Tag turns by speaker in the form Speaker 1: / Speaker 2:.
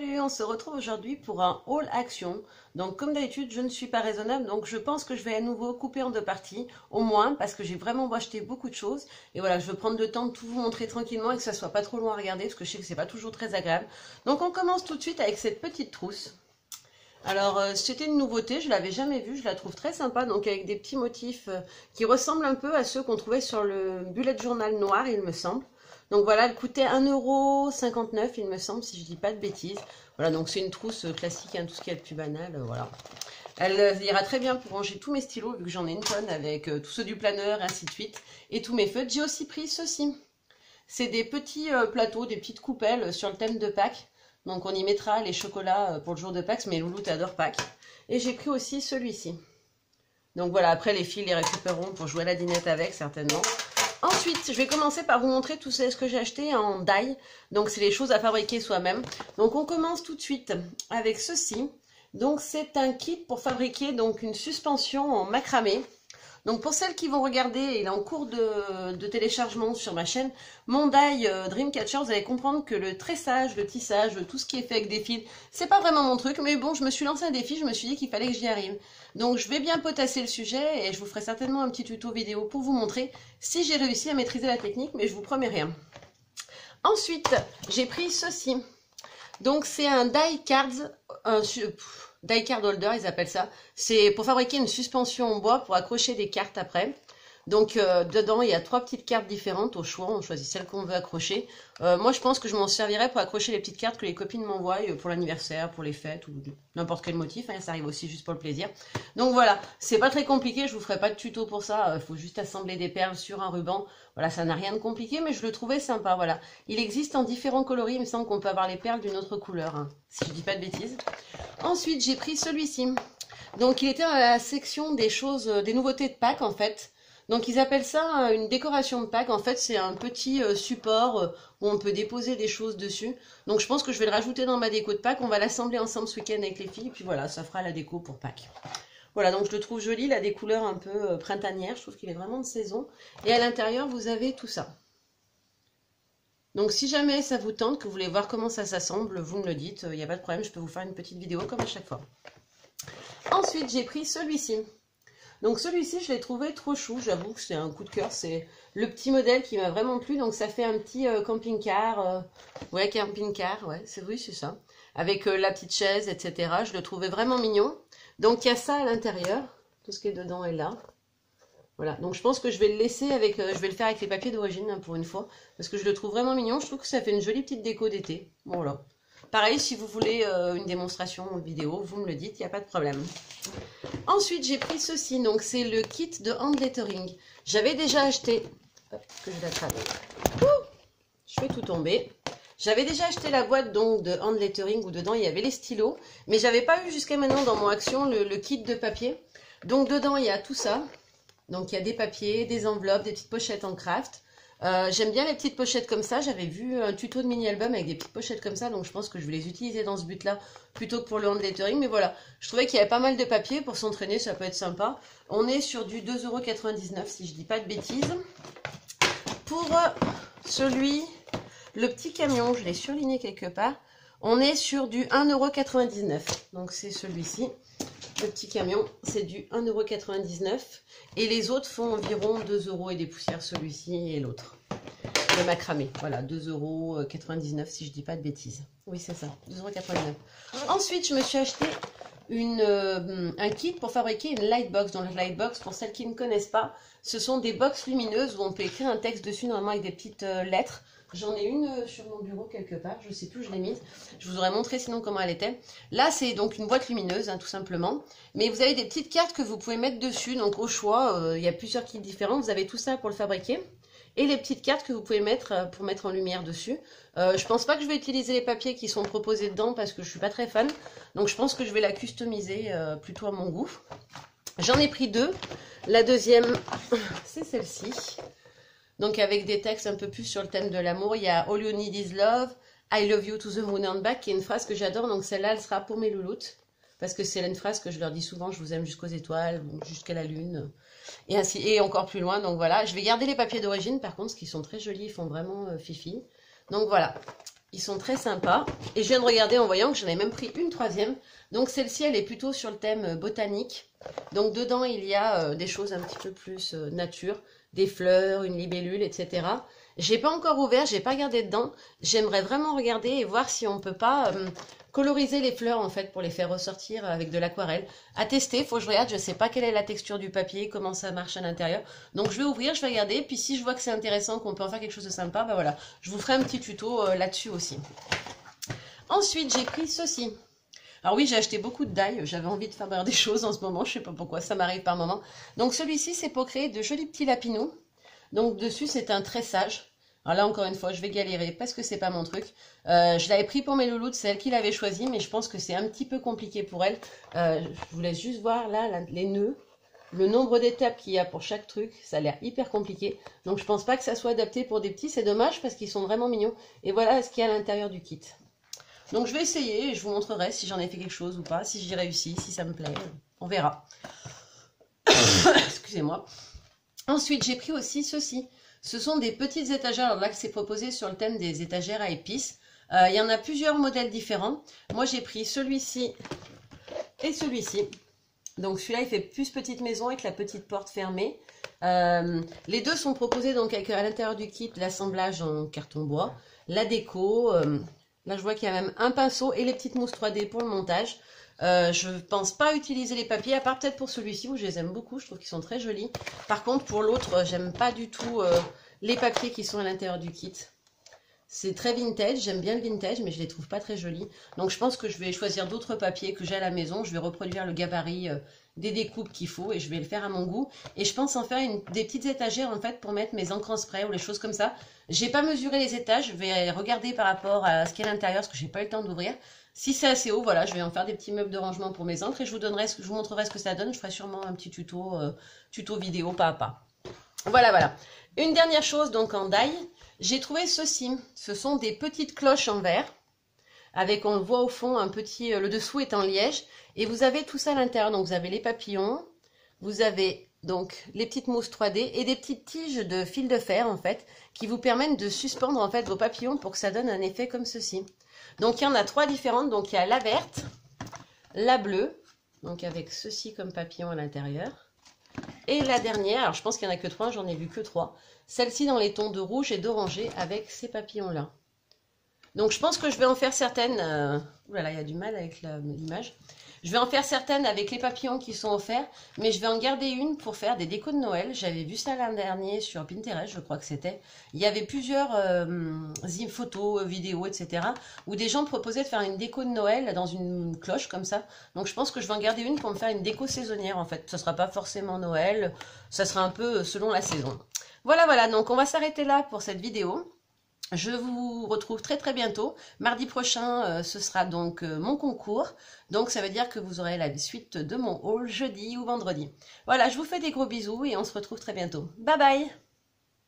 Speaker 1: Salut, on se retrouve aujourd'hui pour un haul action. Donc comme d'habitude, je ne suis pas raisonnable, donc je pense que je vais à nouveau couper en deux parties, au moins, parce que j'ai vraiment acheté beaucoup de choses. Et voilà, je veux prendre le temps de tout vous montrer tranquillement et que ça soit pas trop loin à regarder, parce que je sais que c'est pas toujours très agréable. Donc on commence tout de suite avec cette petite trousse. Alors c'était une nouveauté, je l'avais jamais vue, je la trouve très sympa, donc avec des petits motifs qui ressemblent un peu à ceux qu'on trouvait sur le bullet journal noir, il me semble. Donc voilà, elle coûtait 1,59 €, il me semble, si je dis pas de bêtises. Voilà, donc c'est une trousse classique, hein, tout ce qui est le plus banal, voilà. Elle ira très bien pour ranger tous mes stylos, vu que j'en ai une tonne avec tous ceux du planeur, ainsi de suite, et tous mes feutres. J'ai aussi pris ceci. C'est des petits plateaux, des petites coupelles sur le thème de Pâques. Donc on y mettra les chocolats pour le jour de Pâques, mais Loulou t'adore Pâques. Et j'ai pris aussi celui-ci. Donc voilà, après les filles les récupéreront pour jouer à la dinette avec, certainement. Ensuite, je vais commencer par vous montrer tout ce que j'ai acheté en die. Donc, c'est les choses à fabriquer soi-même. Donc, on commence tout de suite avec ceci. Donc, c'est un kit pour fabriquer donc une suspension en macramé. Donc, pour celles qui vont regarder, il est en cours de téléchargement sur ma chaîne, mon die Dreamcatcher, vous allez comprendre que le tressage, le tissage, tout ce qui est fait avec des fils, c'est pas vraiment mon truc. Mais bon, je me suis lancé un défi, je me suis dit qu'il fallait que j'y arrive. Donc, je vais bien potasser le sujet et je vous ferai certainement un petit tuto vidéo pour vous montrer si j'ai réussi à maîtriser la technique, mais je vous promets rien. Ensuite, j'ai pris ceci. Donc, c'est un die cards, die card holder, ils appellent ça. C'est pour fabriquer une suspension en bois pour accrocher des cartes après. Donc, dedans, il y a 3 petites cartes différentes au choix. On choisit celle qu'on veut accrocher. Moi, je pense que je m'en servirais pour accrocher les petites cartes que les copines m'envoient pour l'anniversaire, pour les fêtes ou n'importe quel motif. Hein, ça arrive aussi juste pour le plaisir. Donc, voilà. C'est pas très compliqué. Je vous ferai pas de tuto pour ça. Il faut juste assembler des perles sur un ruban. Voilà, ça n'a rien de compliqué, mais je le trouvais sympa. Voilà. Il existe en différents coloris. Il me semble qu'on peut avoir les perles d'une autre couleur, hein, si je dis pas de bêtises. Ensuite, j'ai pris celui-ci. Donc, il était dans la section des choses, des nouveautés de Pâques, en fait. Donc ils appellent ça une décoration de Pâques. En fait, c'est un petit support où on peut déposer des choses dessus. Donc je pense que je vais le rajouter dans ma déco de Pâques. On va l'assembler ensemble ce week-end avec les filles. Puis voilà, ça fera la déco pour Pâques. Voilà, donc je le trouve joli. Il a des couleurs un peu printanières. Je trouve qu'il est vraiment de saison. Et à l'intérieur, vous avez tout ça. Donc si jamais ça vous tente, que vous voulez voir comment ça s'assemble, vous me le dites. Il n'y a pas de problème, je peux vous faire une petite vidéo comme à chaque fois. Ensuite, j'ai pris celui-ci. Donc celui-ci, je l'ai trouvé trop chou, j'avoue que c'est un coup de cœur. C'est le petit modèle qui m'a vraiment plu. Donc ça fait un petit camping-car. Ouais, camping-car, ouais, oui, c'est ça. Avec la petite chaise, etc. Je le trouvais vraiment mignon. Donc il y a ça à l'intérieur. Tout ce qui est dedans est là. Voilà, donc je pense que je vais le laisser avec... je vais le faire avec les papiers d'origine, hein, pour une fois. Parce que je le trouve vraiment mignon. Je trouve que ça fait une jolie petite déco d'été. Voilà. Pareil, si vous voulez une démonstration vidéo, vous me le dites, il n'y a pas de problème. Ensuite, j'ai pris ceci. Donc, c'est le kit de hand lettering. J'avais déjà acheté... Hop, que je l'attrape. Je fais tout tomber. J'avais déjà acheté la boîte donc de hand lettering où dedans, il y avait les stylos. Mais j'avais pas eu jusqu'à maintenant dans mon action le kit de papier. Donc, dedans, il y a tout ça. Donc, il y a des papiers, des enveloppes, des petites pochettes en craft. J'aime bien les petites pochettes comme ça. J'avais vu un tuto de mini-album avec des petites pochettes comme ça. Donc je pense que je vais les utiliser dans ce but-là plutôt que pour le hand lettering. Mais voilà, je trouvais qu'il y avait pas mal de papier pour s'entraîner. Ça peut être sympa. On est sur du 2,99 € si je dis pas de bêtises. Pour le petit camion, je l'ai surligné quelque part. On est sur du 1,99 €. Donc c'est celui-ci. Le petit camion, c'est du 1,99 € et les autres font environ 2 € et des poussières, celui-ci et l'autre. Le macramé, voilà, 2,99 € si je dis pas de bêtises. Oui, c'est ça, 2,89 €. Ensuite, je me suis acheté un kit pour fabriquer une lightbox. Donc, la lightbox, pour celles qui ne connaissent pas, ce sont des box lumineuses où on peut écrire un texte dessus, normalement avec des petites lettres. J'en ai une sur mon bureau quelque part, je ne sais plus où je l'ai mise. Je vous aurais montré sinon comment elle était. Là, c'est donc une boîte lumineuse, hein, tout simplement. Mais vous avez des petites cartes que vous pouvez mettre dessus. Donc au choix, il y a plusieurs kits différents. Vous avez tout ça pour le fabriquer. Et les petites cartes que vous pouvez mettre pour mettre en lumière dessus. Je pense pas que je vais utiliser les papiers qui sont proposés dedans parce que je suis pas très fan. Donc je pense que je vais la customiser plutôt à mon goût. J'en ai pris 2. La deuxième, c'est celle-ci. Donc avec des textes un peu plus sur le thème de l'amour, il y a All You Need Is Love, I Love You to the Moon and Back, qui est une phrase que j'adore. Donc celle-là, elle sera pour mes louloutes. Parce que c'est une phrase que je leur dis souvent, je vous aime jusqu'aux étoiles, jusqu'à la lune, et ainsi, et encore plus loin. Donc voilà, je vais garder les papiers d'origine par contre, parce qu'ils sont très jolis, ils font vraiment fifi. Donc voilà, Ils sont très sympas. Et je viens de regarder en voyant que j'en ai même pris une troisième. Donc celle-ci, elle est plutôt sur le thème botanique. Donc dedans, il y a des choses un petit peu plus nature. Des fleurs, une libellule, etc. J'ai pas encore ouvert, j'ai pas regardé dedans. J'aimerais vraiment regarder et voir si on peut pas coloriser les fleurs en fait pour les faire ressortir avec de l'aquarelle. À tester, faut que je regarde, je sais pas quelle est la texture du papier, comment ça marche à l'intérieur. Donc je vais ouvrir, je vais regarder, puis si je vois que c'est intéressant, qu'on peut en faire quelque chose de sympa, bah voilà, je vous ferai un petit tuto là-dessus aussi. Ensuite, j'ai pris ceci. Alors oui, j'ai acheté beaucoup de die, j'avais envie de faire des choses en ce moment, je sais pas pourquoi, ça m'arrive par moment. Donc celui-ci, c'est pour créer de jolis petits lapinous. Donc dessus, c'est un tressage. Alors là, encore une fois, je vais galérer parce que c'est pas mon truc. Je l'avais pris pour mes loulous, c'est elle qui l'avait choisi, mais je pense que c'est un petit peu compliqué pour elle. Je vous laisse juste voir là, les nœuds, le nombre d'étapes qu'il y a pour chaque truc. Ça a l'air hyper compliqué. Donc je pense pas que ça soit adapté pour des petits. C'est dommage parce qu'ils sont vraiment mignons. Et voilà ce qu'il y a à l'intérieur du kit. Donc je vais essayer et je vous montrerai si j'en ai fait quelque chose ou pas, si j'y réussis, si ça me plaît. On verra. Excusez-moi. Ensuite, j'ai pris aussi ceci. Ce sont des petites étagères. Alors là, c'est proposé sur le thème des étagères à épices. Il y en a plusieurs modèles différents. Moi, j'ai pris celui-ci et celui-ci. Donc celui-là, il fait plus petite maison avec la petite porte fermée. Les deux sont proposés donc avec à l'intérieur du kit l'assemblage en carton bois, la déco. Là, je vois qu'il y a même un pinceau et les petites mousses 3D pour le montage. Je ne pense pas utiliser les papiers, à part peut-être pour celui-ci où je les aime beaucoup, je trouve qu'ils sont très jolis. Par contre, pour l'autre, j'aime pas du tout les papiers qui sont à l'intérieur du kit. C'est très vintage, j'aime bien le vintage, mais je les trouve pas très jolis. Donc je pense que je vais choisir d'autres papiers que j'ai à la maison. Je vais reproduire le gabarit des découpes qu'il faut et je vais le faire à mon goût. Et je pense en faire des petites étagères en fait pour mettre mes encres en spray ou les choses comme ça. J'ai pas mesuré les étages, je vais regarder par rapport à ce qu'il y a à l'intérieur parce que j'ai pas eu le temps d'ouvrir. Si c'est assez haut, voilà, je vais en faire des petits meubles de rangement pour mes encres et je vous montrerai ce que ça donne. Je ferai sûrement un petit tuto vidéo pas à pas. Voilà. Une dernière chose donc en die. J'ai trouvé ceci, ce sont des petites cloches en verre, avec, on le voit au fond, un petit, le dessous est en liège, et vous avez tout ça à l'intérieur, donc vous avez les papillons, vous avez donc les petites mousses 3D, et des petites tiges de fil de fer, en fait, qui vous permettent de suspendre, en fait, vos papillons pour que ça donne un effet comme ceci. Donc il y en a 3 différentes, donc il y a la verte, la bleue, donc avec ceci comme papillon à l'intérieur, et la dernière, alors je pense qu'il n'y en a que 3, j'en ai vu que 3, celle-ci dans les tons de rouge et d'orangé avec ces papillons-là. Donc je pense que je vais en faire certaines... Ouh là là, il y a du mal avec l'image. Je vais en faire certaines avec les papillons qui sont offerts, mais je vais en garder une pour faire des décos de Noël. J'avais vu ça l'an dernier sur Pinterest, je crois que c'était. Il y avait plusieurs photos, vidéos, etc. où des gens proposaient de faire une déco de Noël dans une cloche comme ça. Donc je pense que je vais en garder une pour me faire une déco saisonnière en fait. Ce ne sera pas forcément Noël, ça sera un peu selon la saison. Voilà, donc on va s'arrêter là pour cette vidéo. Je vous retrouve très bientôt. Mardi prochain, ce sera donc mon concours. Donc ça veut dire que vous aurez la suite de mon haul jeudi ou vendredi. Voilà, je vous fais des gros bisous et on se retrouve très bientôt. Bye bye!